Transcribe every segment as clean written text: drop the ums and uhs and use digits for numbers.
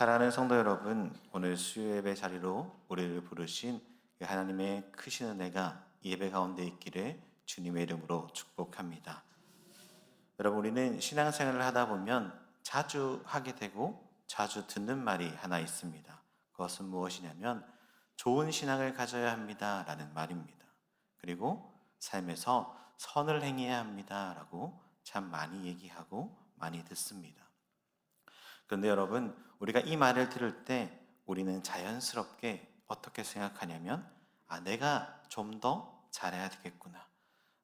사랑하는 성도 여러분, 오늘 수요예배 자리로 우리를 부르신 하나님의 크신 은혜가 예배 가운데 있기를 주님의 이름으로 축복합니다. 여러분, 우리는 신앙생활을 하다 보면 자주 하게 되고 자주 듣는 말이 하나 있습니다. 그것은 무엇이냐면 좋은 신앙을 가져야 합니다 라는 말입니다. 그리고 삶에서 선을 행해야 합니다 라고 참 많이 얘기하고 많이 듣습니다. 그런데 여러분, 우리가 이 말을 들을 때 우리는 자연스럽게 어떻게 생각하냐면 내가 좀 더 잘해야 되겠구나,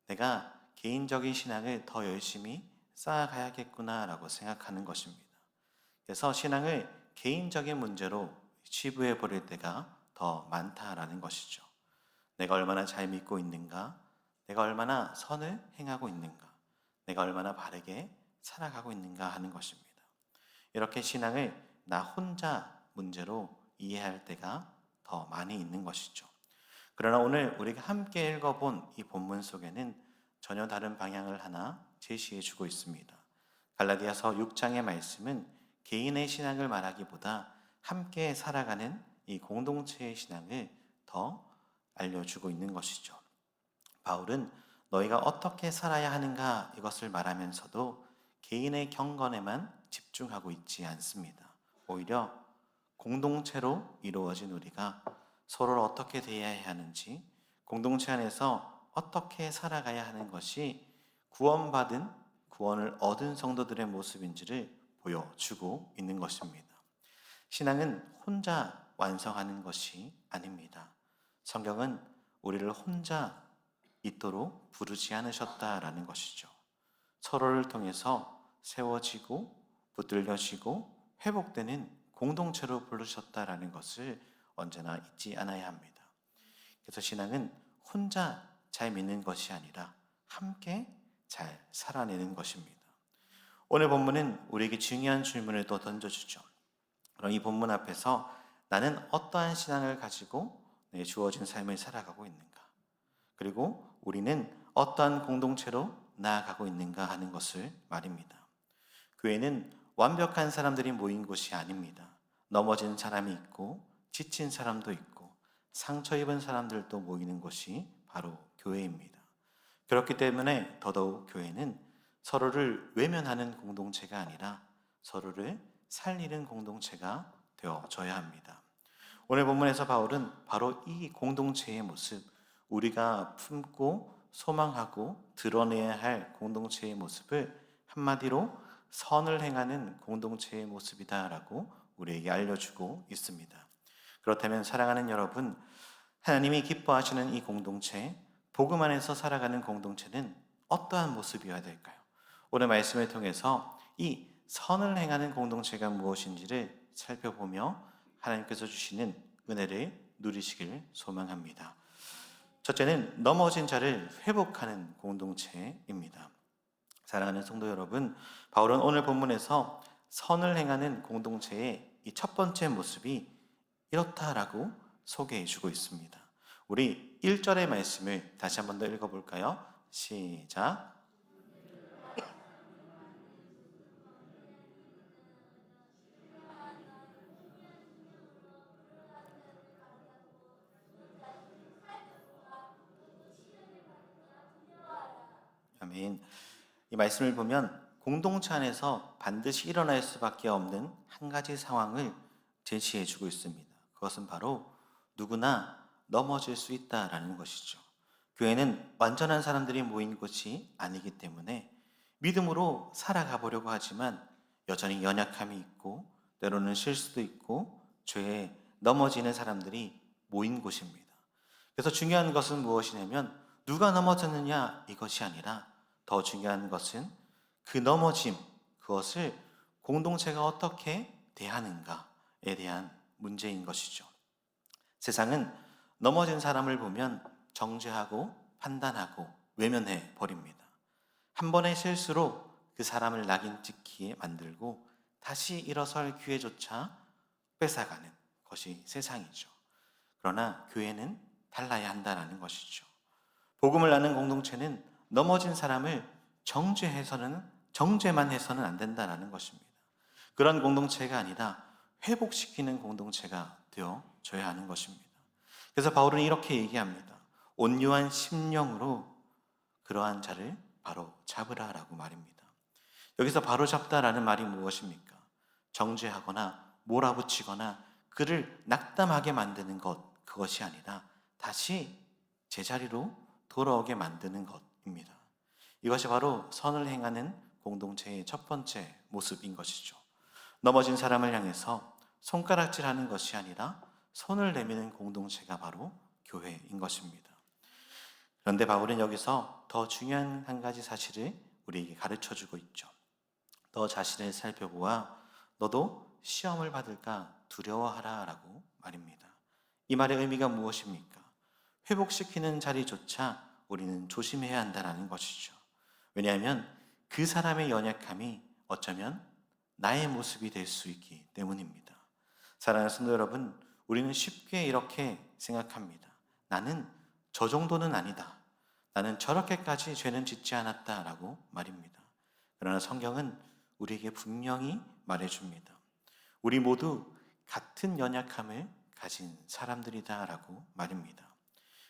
내가 개인적인 신앙을 더 열심히 쌓아가야겠구나 라고 생각하는 것입니다. 그래서 신앙을 개인적인 문제로 치부해 버릴 때가 더 많다라는 것이죠. 내가 얼마나 잘 믿고 있는가, 내가 얼마나 선을 행하고 있는가, 내가 얼마나 바르게 살아가고 있는가 하는 것입니다. 이렇게 신앙을 나 혼자 문제로 이해할 때가 더 많이 있는 것이죠. 그러나 오늘 우리가 함께 읽어본 이 본문 속에는 전혀 다른 방향을 하나 제시해 주고 있습니다. 갈라디아서 6장의 말씀은 개인의 신앙을 말하기보다 함께 살아가는 이 공동체의 신앙을 더 알려주고 있는 것이죠. 바울은 너희가 어떻게 살아야 하는가 이것을 말하면서도 개인의 경건에만 집중하고 있지 않습니다. 오히려 공동체로 이루어진 우리가 서로를 어떻게 대해야 하는지, 공동체 안에서 어떻게 살아가야 하는 것이 구원받은, 구원을 얻은 성도들의 모습인지를 보여주고 있는 것입니다. 신앙은 혼자 완성하는 것이 아닙니다. 성경은 우리를 혼자 있도록 부르지 않으셨다라는 것이죠. 서로를 통해서 세워지고 붙들려지고 회복되는 공동체로 부르셨다라는 것을 언제나 잊지 않아야 합니다. 그래서 신앙은 혼자 잘 믿는 것이 아니라 함께 잘 살아내는 것입니다. 오늘 본문은 우리에게 중요한 질문을 또 던져주죠. 그럼 이 본문 앞에서 나는 어떠한 신앙을 가지고 내 주어진 삶을 살아가고 있는가? 그리고 우리는 어떠한 공동체로 나아가고 있는가 하는 것을 말입니다. 교회는 완벽한 사람들이 모인 곳이 아닙니다. 넘어진 사람이 있고 지친 사람도 있고 상처 입은 사람들도 모이는 곳이 바로 교회입니다. 그렇기 때문에 더더욱 교회는 서로를 외면하는 공동체가 아니라 서로를 살리는 공동체가 되어져야 합니다. 오늘 본문에서 바울은 바로 이 공동체의 모습, 우리가 품고 소망하고 드러내야 할 공동체의 모습을 한마디로 선을 행하는 공동체의 모습이다라고 우리에게 알려주고 있습니다. 그렇다면 사랑하는 여러분, 하나님이 기뻐하시는 이 공동체, 복음 안에서 살아가는 공동체는 어떠한 모습이어야 될까요? 오늘 말씀을 통해서 이 선을 행하는 공동체가 무엇인지를 살펴보며 하나님께서 주시는 은혜를 누리시길 소망합니다. 첫째는 넘어진 자를 회복하는 공동체입니다. 사랑하는 성도 여러분, 바울은 오늘 본문에서 선을 행하는 공동체의 이 첫 번째 모습이 이렇다라고 소개해 주고 있습니다. 우리 1절의 말씀을 다시 한 번 더 읽어볼까요? 시작. 아멘. 이 말씀을 보면 공동체 안에서 반드시 일어날 수밖에 없는 한 가지 상황을 제시해 주고 있습니다. 그것은 바로 누구나 넘어질 수 있다라는 것이죠. 교회는 완전한 사람들이 모인 곳이 아니기 때문에 믿음으로 살아가 보려고 하지만 여전히 연약함이 있고 때로는 실수도 있고 죄에 넘어지는 사람들이 모인 곳입니다. 그래서 중요한 것은 무엇이냐면 누가 넘어졌느냐 이것이 아니라 더 중요한 것은 그 넘어짐, 그것을 공동체가 어떻게 대하는가에 대한 문제인 것이죠. 세상은 넘어진 사람을 보면 정죄하고 판단하고 외면해 버립니다. 한 번의 실수로 그 사람을 낙인 찍히게 만들고 다시 일어설 기회조차 뺏어가는 것이 세상이죠. 그러나 교회는 달라야 한다는 것이죠. 복음을 아는 공동체는 넘어진 사람을 정죄만 해서는 안 된다는 것입니다. 그런 공동체가 아니라 회복시키는 공동체가 되어줘야 하는 것입니다. 그래서 바울은 이렇게 얘기합니다. 온유한 심령으로 그러한 자를 바로 잡으라라고 말입니다. 여기서 바로 잡다라는 말이 무엇입니까? 정죄하거나 몰아붙이거나 그를 낙담하게 만드는 것, 그것이 아니라 다시 제자리로 돌아오게 만드는 것입니다. 이것이 바로 선을 행하는 공동체의 첫 번째 모습인 것이죠. 넘어진 사람을 향해서 손가락질하는 것이 아니라 손을 내미는 공동체가 바로 교회인 것입니다. 그런데 바울은 여기서 더 중요한 한 가지 사실을 우리에게 가르쳐주고 있죠. 너 자신을 살펴보아 너도 시험을 받을까 두려워하라 라고 말입니다. 이 말의 의미가 무엇입니까? 회복시키는 자리조차 우리는 조심해야 한다는 것이죠. 왜냐하면 그 사람의 연약함이 어쩌면 나의 모습이 될 수 있기 때문입니다. 사랑하는 성도 여러분, 우리는 쉽게 이렇게 생각합니다. 나는 저 정도는 아니다. 나는 저렇게까지 죄는 짓지 않았다라고 말입니다. 그러나 성경은 우리에게 분명히 말해줍니다. 우리 모두 같은 연약함을 가진 사람들이다라고 말입니다.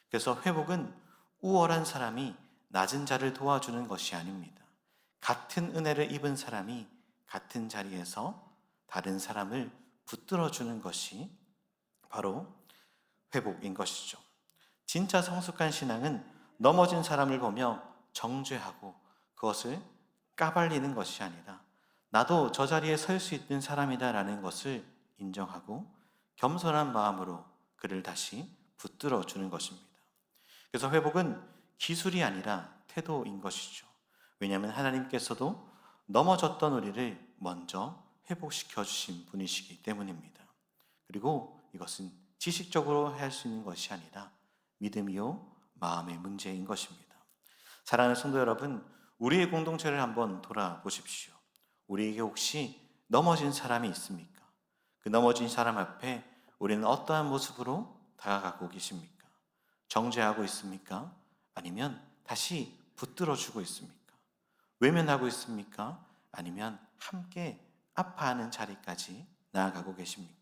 그래서 회복은 우월한 사람이 낮은 자를 도와주는 것이 아닙니다. 같은 은혜를 입은 사람이 같은 자리에서 다른 사람을 붙들어주는 것이 바로 회복인 것이죠. 진짜 성숙한 신앙은 넘어진 사람을 보며 정죄하고 그것을 까발리는 것이 아니라 나도 저 자리에 설 수 있는 사람이다라는 것을 인정하고 겸손한 마음으로 그를 다시 붙들어주는 것입니다. 그래서 회복은 기술이 아니라 태도인 것이죠. 왜냐하면 하나님께서도 넘어졌던 우리를 먼저 회복시켜 주신 분이시기 때문입니다. 그리고 이것은 지식적으로 할 수 있는 것이 아니라 믿음이요 마음의 문제인 것입니다. 사랑하는 성도 여러분, 우리의 공동체를 한번 돌아보십시오. 우리에게 혹시 넘어진 사람이 있습니까? 그 넘어진 사람 앞에 우리는 어떠한 모습으로 다가가고 계십니까? 정죄하고 있습니까? 아니면 다시 붙들어주고 있습니까? 외면하고 있습니까? 아니면 함께 아파하는 자리까지 나아가고 계십니까?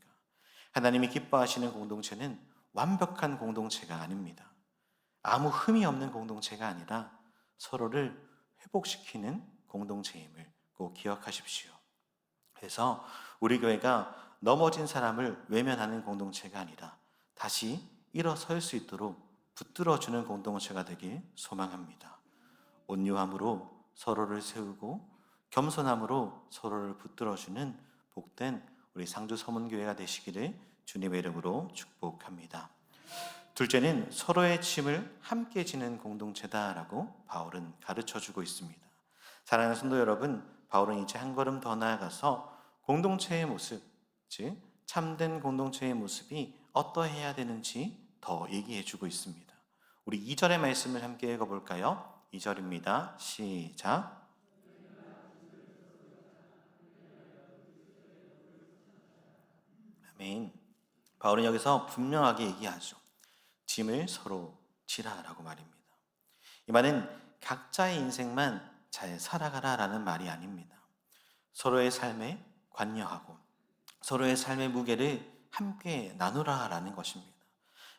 하나님이 기뻐하시는 공동체는 완벽한 공동체가 아닙니다. 아무 흠이 없는 공동체가 아니라 서로를 회복시키는 공동체임을 꼭 기억하십시오. 그래서 우리 교회가 넘어진 사람을 외면하는 공동체가 아니라 다시 일어설 수 있도록 붙들어주는 공동체가 되길 소망합니다. 온유함으로 서로를 세우고 겸손함으로 서로를 붙들어주는 복된 우리 상주 서문교회가 되시기를 주님의 이름으로 축복합니다. 둘째는 서로의 짐을 함께 지는 공동체다라고 바울은 가르쳐주고 있습니다. 사랑하는 성도 여러분, 바울은 이제 한 걸음 더 나아가서 공동체의 모습, 즉 참된 공동체의 모습이 어떠해야 되는지 더 얘기해주고 있습니다. 우리 2절의 말씀을 함께 읽어볼까요? 2절입니다. 시작. 아멘. 바울은 여기서 분명하게 얘기하죠. 짐을 서로 지라라고 말입니다. 이 말은 각자의 인생만 잘 살아가라라는 말이 아닙니다. 서로의 삶에 관여하고 서로의 삶의 무게를 함께 나누라라는 것입니다.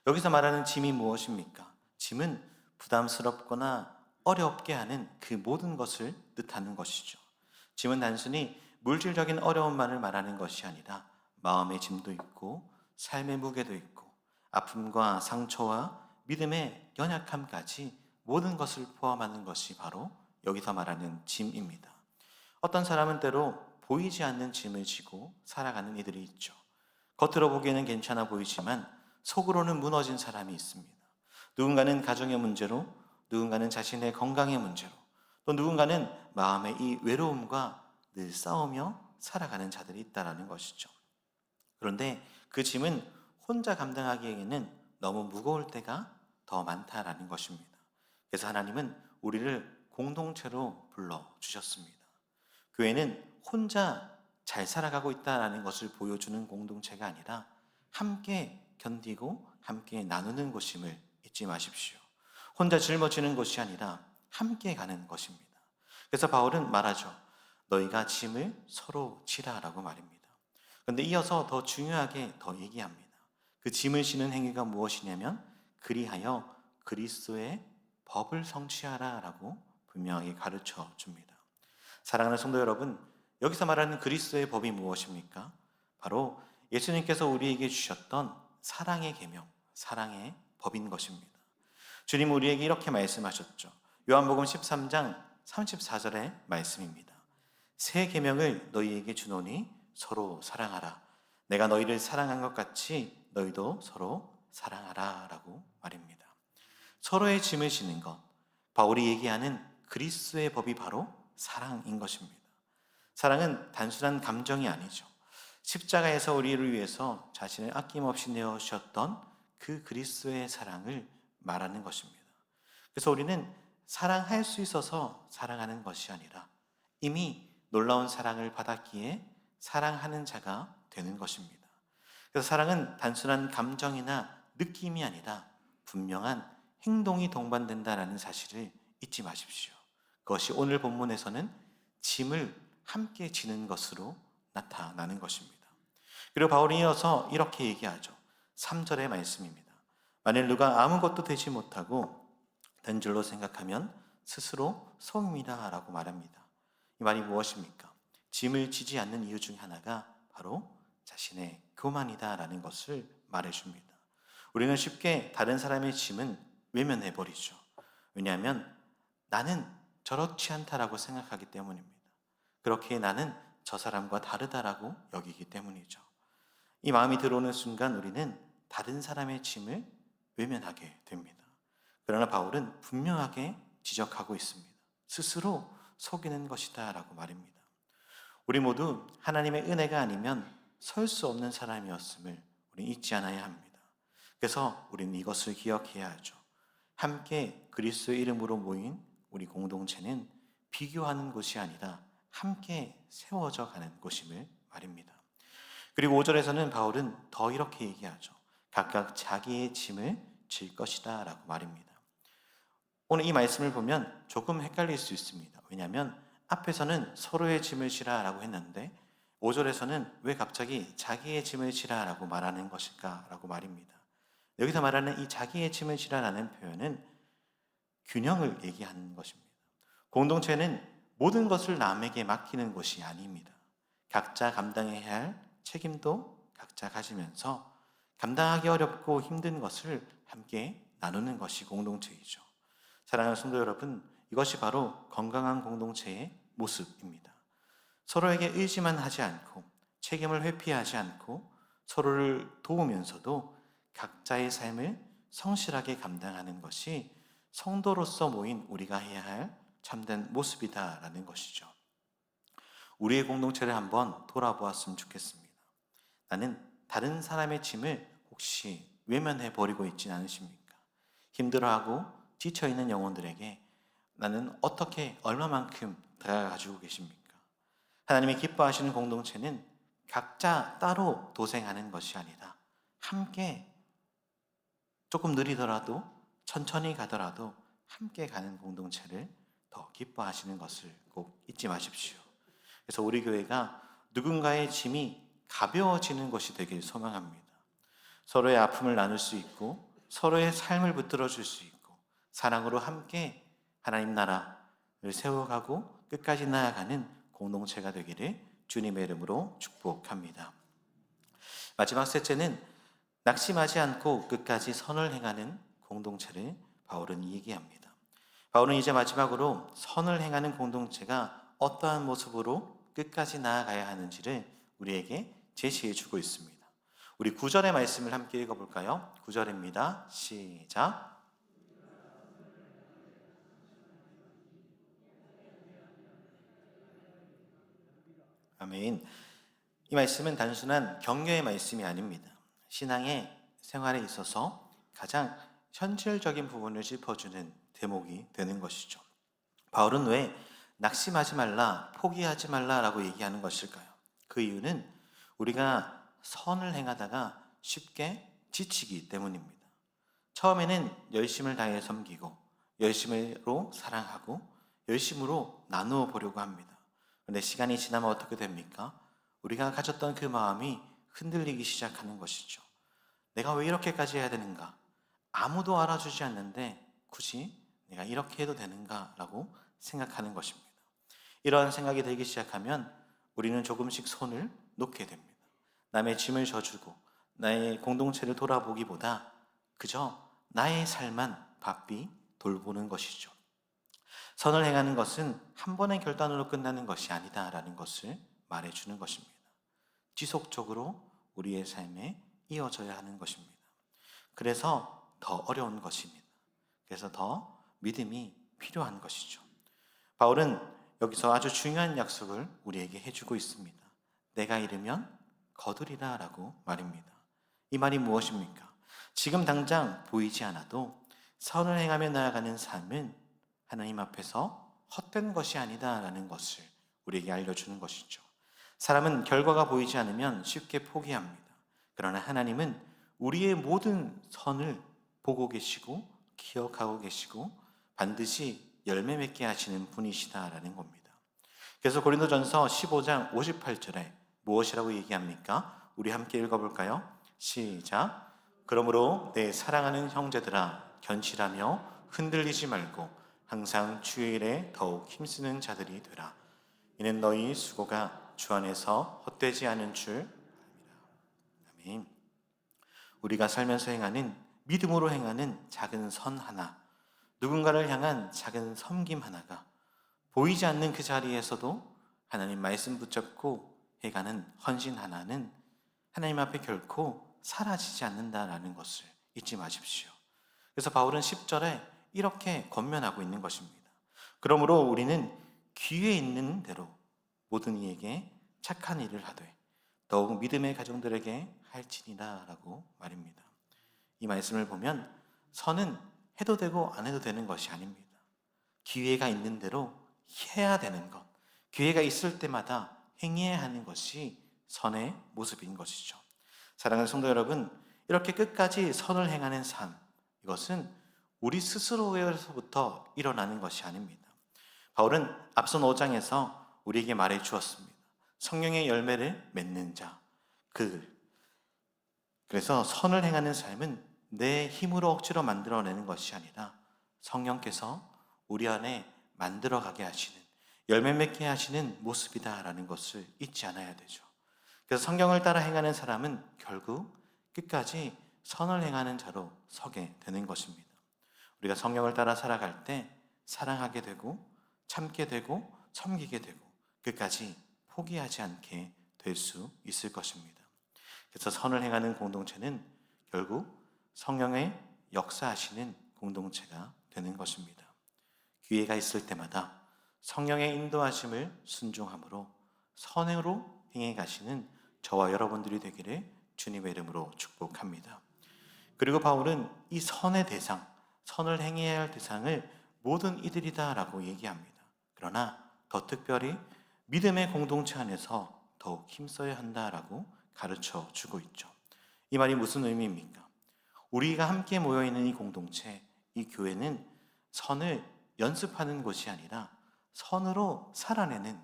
여기서 말하는 짐이 무엇입니까? 짐은 부담스럽거나 어렵게 하는 그 모든 것을 뜻하는 것이죠. 짐은 단순히 물질적인 어려움만을 말하는 것이 아니라 마음의 짐도 있고 삶의 무게도 있고 아픔과 상처와 믿음의 연약함까지 모든 것을 포함하는 것이 바로 여기서 말하는 짐입니다. 어떤 사람은 때로 보이지 않는 짐을 지고 살아가는 이들이 있죠. 겉으로 보기에는 괜찮아 보이지만 속으로는 무너진 사람이 있습니다. 누군가는 가정의 문제로, 누군가는 자신의 건강의 문제로, 또 누군가는 마음의 이 외로움과 늘 싸우며 살아가는 자들이 있다는 것이죠. 그런데 그 짐은 혼자 감당하기에는 너무 무거울 때가 더 많다라는 것입니다. 그래서 하나님은 우리를 공동체로 불러주셨습니다. 교회는 혼자 잘 살아가고 있다는 것을 보여주는 공동체가 아니라 함께 견디고 함께 나누는 곳임을 잊지 마십시오. 혼자 짊어지는 것이 아니라 함께 가는 것입니다. 그래서 바울은 말하죠. 너희가 짐을 서로 지라라고 말입니다. 그런데 이어서 더 중요하게 더 얘기합니다. 그 짐을 지는 행위가 무엇이냐면 그리하여 그리스도의 법을 성취하라라고 분명하게 가르쳐 줍니다. 사랑하는 성도 여러분, 여기서 말하는 그리스도의 법이 무엇입니까? 바로 예수님께서 우리에게 주셨던 사랑의 계명, 사랑의 법인 것입니다. 주님 우리에게 이렇게 말씀하셨죠. 요한복음 13장 34절의 말씀입니다. 새 계명을 너희에게 주노니 서로 사랑하라. 내가 너희를 사랑한 것 같이 너희도 서로 사랑하라 라고 말입니다. 서로의 짐을 지는 것, 바울이 얘기하는 그리스도의 법이 바로 사랑인 것입니다. 사랑은 단순한 감정이 아니죠. 십자가에서 우리를 위해서 자신을 아낌없이 내어주셨던 그 그리스도의 사랑을 말하는 것입니다. 그래서 우리는 사랑할 수 있어서 사랑하는 것이 아니라 이미 놀라운 사랑을 받았기에 사랑하는 자가 되는 것입니다. 그래서 사랑은 단순한 감정이나 느낌이 아니라 분명한 행동이 동반된다라는 사실을 잊지 마십시오. 그것이 오늘 본문에서는 짐을 함께 지는 것으로 나타나는 것입니다. 그리고 바울이 이어서 이렇게 얘기하죠. 3절의 말씀입니다. 만일 누가 아무것도 되지 못하고 된 줄로 생각하면 스스로 속입니다 라고 말합니다. 이 말이 무엇입니까? 짐을 지지 않는 이유 중 하나가 바로 자신의 교만이다 라는 것을 말해줍니다. 우리는 쉽게 다른 사람의 짐은 외면해버리죠. 왜냐하면 나는 저렇지 않다라고 생각하기 때문입니다. 그렇게 나는 저 사람과 다르다라고 여기기 때문이죠. 이 마음이 들어오는 순간 우리는 다른 사람의 짐을 외면하게 됩니다. 그러나 바울은 분명하게 지적하고 있습니다. 스스로 속이는 것이다 라고 말입니다. 우리 모두 하나님의 은혜가 아니면 설 수 없는 사람이었음을 우리는 잊지 않아야 합니다. 그래서 우리는 이것을 기억해야 하죠. 함께 그리스도의 이름으로 모인 우리 공동체는 비교하는 곳이 아니라 함께 세워져 가는 곳임을 말입니다. 그리고 5절에서는 바울은 더 이렇게 얘기하죠. 각각 자기의 짐을 질 것이다 라고 말입니다. 오늘 이 말씀을 보면 조금 헷갈릴 수 있습니다. 왜냐하면 앞에서는 서로의 짐을 지라 라고 했는데 5절에서는 왜 갑자기 자기의 짐을 지라 라고 말하는 것일까 라고 말입니다. 여기서 말하는 이 자기의 짐을 지라 라는 표현은 균형을 얘기하는 것입니다. 공동체는 모든 것을 남에게 맡기는 것이 아닙니다. 각자 감당해야 할 책임도 각자 가지면서 감당하기 어렵고 힘든 것을 함께 나누는 것이 공동체이죠. 사랑하는 성도 여러분, 이것이 바로 건강한 공동체의 모습입니다. 서로에게 의지만 하지 않고 책임을 회피하지 않고 서로를 도우면서도 각자의 삶을 성실하게 감당하는 것이 성도로서 모인 우리가 해야 할 참된 모습이다라는 것이죠. 우리의 공동체를 한번 돌아보았으면 좋겠습니다. 나는 다른 사람의 짐을 혹시 외면해 버리고 있진 않으십니까? 힘들어하고 지쳐있는 영혼들에게 나는 어떻게 얼마만큼 다가가지고 계십니까? 하나님이 기뻐하시는 공동체는 각자 따로 도생하는 것이 아니라 함께 조금 느리더라도 천천히 가더라도 함께 가는 공동체를 더 기뻐하시는 것을 꼭 잊지 마십시오. 그래서 우리 교회가 누군가의 짐이 가벼워지는 것이 되길 소망합니다. 서로의 아픔을 나눌 수 있고 서로의 삶을 붙들어 줄 수 있고 사랑으로 함께 하나님 나라를 세워가고 끝까지 나아가는 공동체가 되기를 주님의 이름으로 축복합니다. 마지막 셋째는 낙심하지 않고 끝까지 선을 행하는 공동체를 바울은 얘기합니다. 바울은 이제 마지막으로 선을 행하는 공동체가 어떠한 모습으로 끝까지 나아가야 하는지를 우리에게 제시해 주고 있습니다. 우리 9절의 말씀을 함께 읽어볼까요? 9절입니다. 시작. 아멘. 이 말씀은 단순한 격려의 말씀이 아닙니다. 신앙의 생활에 있어서 가장 현실적인 부분을 짚어주는 대목이 되는 것이죠. 바울은 왜 낙심하지 말라, 포기하지 말라라고 얘기하는 것일까요? 그 이유는 우리가 선을 행하다가 쉽게 지치기 때문입니다. 처음에는 열심을 다해 섬기고 열심으로 사랑하고 열심으로 나누어 보려고 합니다. 그런데 시간이 지나면 어떻게 됩니까? 우리가 가졌던 그 마음이 흔들리기 시작하는 것이죠. 내가 왜 이렇게까지 해야 되는가? 아무도 알아주지 않는데 굳이 내가 이렇게 해도 되는가? 라고 생각하는 것입니다. 이러한 생각이 들기 시작하면 우리는 조금씩 손을 놓게 됩니다. 남의 짐을 져주고 나의 공동체를 돌아보기보다 그저 나의 삶만 바삐 돌보는 것이죠. 선을 행하는 것은 한 번의 결단으로 끝나는 것이 아니다라는 것을 말해주는 것입니다. 지속적으로 우리의 삶에 이어져야 하는 것입니다. 그래서 더 어려운 것입니다. 그래서 더 믿음이 필요한 것이죠. 바울은 여기서 아주 중요한 약속을 우리에게 해주고 있습니다. 내가 이르면 거두리라 라고 말입니다. 이 말이 무엇입니까? 지금 당장 보이지 않아도 선을 행하며 나아가는 삶은 하나님 앞에서 헛된 것이 아니다라는 것을 우리에게 알려주는 것이죠. 사람은 결과가 보이지 않으면 쉽게 포기합니다. 그러나 하나님은 우리의 모든 선을 보고 계시고 기억하고 계시고 반드시 열매 맺게 하시는 분이시다라는 겁니다. 그래서 고린도전서 15장 58절에 무엇이라고 얘기합니까? 우리 함께 읽어볼까요? 시작. 그러므로 내 사랑하는 형제들아 견실하며 흔들리지 말고 항상 주의 일에 더욱 힘쓰는 자들이 되라. 이는 너희 수고가 주 안에서 헛되지 않은 줄 압니다. 아멘. 우리가 살면서 행하는 믿음으로 행하는 작은 선 하나, 누군가를 향한 작은 섬김 하나가 보이지 않는 그 자리에서도 하나님 말씀 붙잡고 해가는 헌신 하나는 하나님 앞에 결코 사라지지 않는다라는 것을 잊지 마십시오. 그래서 바울은 10절에 이렇게 권면하고 있는 것입니다. 그러므로 우리는 기회에 있는 대로 모든 이에게 착한 일을 하되 더욱 믿음의 가정들에게 할지니라 라고 말입니다. 이 말씀을 보면 선은 해도 되고 안 해도 되는 것이 아닙니다. 기회가 있는 대로 해야 되는 것, 기회가 있을 때마다 행해야 하는 것이 선의 모습인 것이죠. 사랑하는 성도 여러분, 이렇게 끝까지 선을 행하는 삶, 이것은 우리 스스로에서부터 일어나는 것이 아닙니다. 바울은 앞선 5장에서 우리에게 말해 주었습니다. 성령의 열매를 맺는 자, 그래서 선을 행하는 삶은 내 힘으로 억지로 만들어내는 것이 아니라 성령께서 우리 안에 만들어가게 하시는, 열매 맺게 하시는 모습이다라는 것을 잊지 않아야 되죠. 그래서 성경을 따라 행하는 사람은 결국 끝까지 선을 행하는 자로 서게 되는 것입니다. 우리가 성경을 따라 살아갈 때 사랑하게 되고 참게 되고 섬기게 되고 끝까지 포기하지 않게 될 수 있을 것입니다. 그래서 선을 행하는 공동체는 결국 성령의 역사하시는 공동체가 되는 것입니다. 기회가 있을 때마다 성령의 인도하심을 순종함으로 선으로 행해 가시는 저와 여러분들이 되기를 주님의 이름으로 축복합니다. 그리고 바울은 이 선의 대상, 선을 행해야 할 대상을 모든 이들이다 라고 얘기합니다. 그러나 더 특별히 믿음의 공동체 안에서 더욱 힘써야 한다라고 가르쳐 주고 있죠. 이 말이 무슨 의미입니까? 우리가 함께 모여있는 이 공동체, 이 교회는 선을 연습하는 곳이 아니라 선으로 살아내는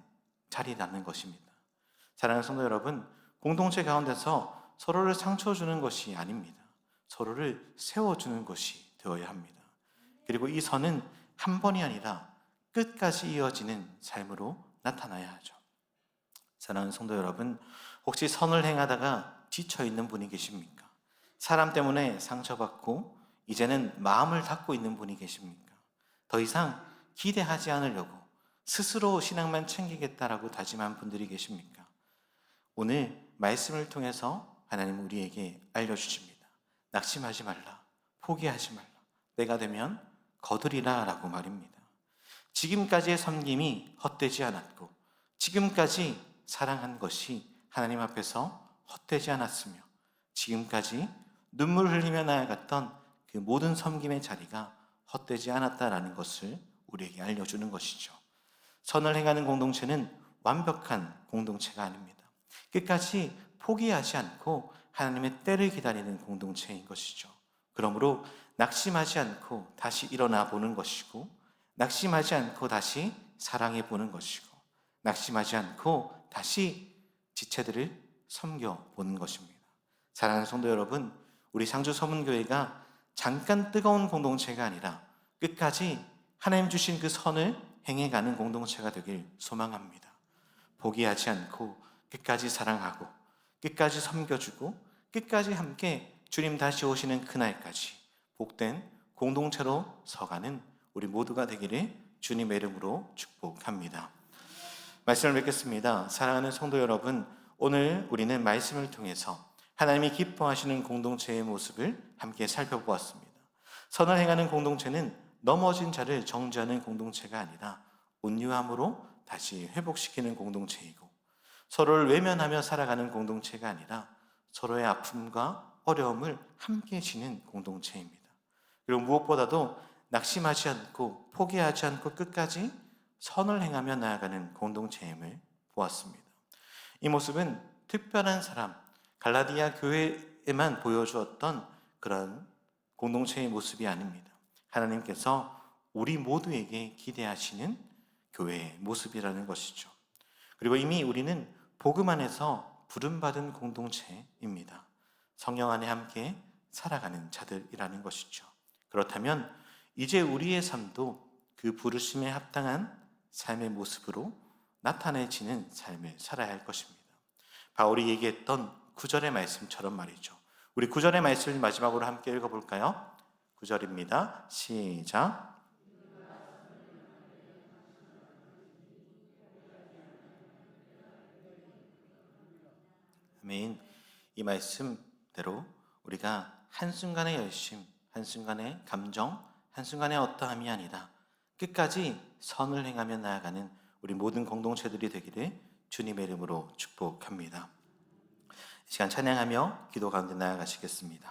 자리라는 것입니다. 사랑하는 성도 여러분, 공동체 가운데서 서로를 상처 주는 것이 아닙니다. 서로를 세워주는 것이 되어야 합니다. 그리고 이 선은 한 번이 아니라 끝까지 이어지는 삶으로 나타나야 하죠. 사랑하는 성도 여러분, 혹시 선을 행하다가 지쳐있는 분이 계십니까? 사람 때문에 상처받고 이제는 마음을 닫고 있는 분이 계십니까? 더 이상 기대하지 않으려고 스스로 신앙만 챙기겠다라고 다짐한 분들이 계십니까? 오늘 말씀을 통해서 하나님 우리에게 알려주십니다. 낙심하지 말라, 포기하지 말라, 내가 되면 거두리라 라고 말입니다. 지금까지의 섬김이 헛되지 않았고 지금까지 사랑한 것이 하나님 앞에서 헛되지 않았으며 지금까지 눈물 흘리며 나아갔던 그 모든 섬김의 자리가 헛되지 않았다라는 것을 우리에게 알려주는 것이죠. 선을 행하는 공동체는 완벽한 공동체가 아닙니다. 끝까지 포기하지 않고 하나님의 때를 기다리는 공동체인 것이죠. 그러므로 낙심하지 않고 다시 일어나 보는 것이고, 낙심하지 않고 다시 사랑해 보는 것이고, 낙심하지 않고 다시 지체들을 섬겨보는 것입니다. 사랑하는 성도 여러분, 우리 상주 서문교회가 잠깐 뜨거운 공동체가 아니라 끝까지 하나님 주신 그 선을 행해가는 공동체가 되길 소망합니다. 포기하지 않고 끝까지 사랑하고 끝까지 섬겨주고 끝까지 함께 주님 다시 오시는 그날까지 복된 공동체로 서가는 우리 모두가 되기를 주님의 이름으로 축복합니다. 말씀을 맺겠습니다. 사랑하는 성도 여러분, 오늘 우리는 말씀을 통해서 하나님이 기뻐하시는 공동체의 모습을 함께 살펴보았습니다. 선을 행하는 공동체는 넘어진 자를 정죄하는 공동체가 아니라 온유함으로 다시 회복시키는 공동체이고, 서로를 외면하며 살아가는 공동체가 아니라 서로의 아픔과 어려움을 함께 지는 공동체입니다. 그리고 무엇보다도 낙심하지 않고 포기하지 않고 끝까지 선을 행하며 나아가는 공동체임을 보았습니다. 이 모습은 특별한 사람, 갈라디아 교회에만 보여주었던 그런 공동체의 모습이 아닙니다. 하나님께서 우리 모두에게 기대하시는 교회의 모습이라는 것이죠. 그리고 이미 우리는 복음 안에서 부름받은 공동체입니다. 성령 안에 함께 살아가는 자들이라는 것이죠. 그렇다면 이제 우리의 삶도 그 부르심에 합당한 삶의 모습으로 나타내지는 삶을 살아야 할 것입니다. 바울이 얘기했던 9절의 말씀처럼 말이죠. 우리 9절의 말씀을 마지막으로 함께 읽어볼까요? 9절입니다. 시작. 아멘. 이 말씀대로 우리가 한순간의 열심, 한순간의 감정, 한순간의 어떠함이 아니라 끝까지 선을 행하며 나아가는 우리 모든 공동체들이 되기를 주님의 이름으로 축복합니다. 이 시간 찬양하며 기도 가운데 나아가시겠습니다.